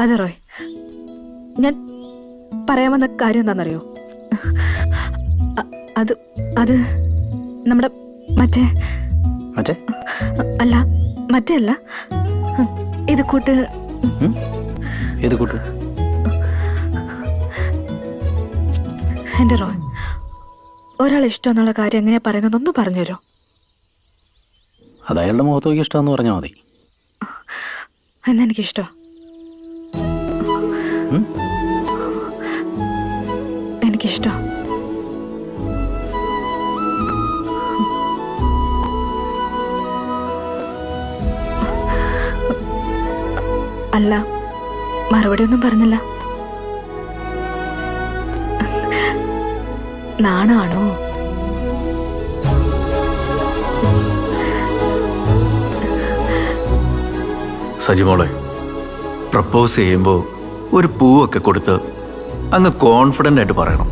അതെ റോയ്, ഞാൻ പറയാൻ വന്ന കാര്യം എന്താണെന്നറിയോ? അത് അത് നമ്മുടെ മറ്റേ മറ്റേ അല്ല, മറ്റേ അല്ല, ഇത് കൂട്ട്. ഏത് കൂട്ട്? എൻ്റെ റോയ്, ഒരാൾ ഇഷ്ടം എന്നുള്ള കാര്യം എങ്ങനെയാ പറയുന്നതൊന്നും പറഞ്ഞു തരുമോ? അത് അയാളുടെ മുഖത്തേക്ക് ഇഷ്ടമെന്ന് പറഞ്ഞാൽ മതി. എന്നെനിക്കിഷ്ടോ. എനിക്കിഷ്ടോ. അല്ല, മറുപടി ഒന്നും പറഞ്ഞില്ല. നാണാണോ? സജിമോളെ, പ്രപ്പോസ് ചെയ്യുമ്പോൾ ഒരു പൂവൊക്കെ കൊടുത്ത് അങ്ങ് കോൺഫിഡൻ്റ് ആയിട്ട് പറയണം.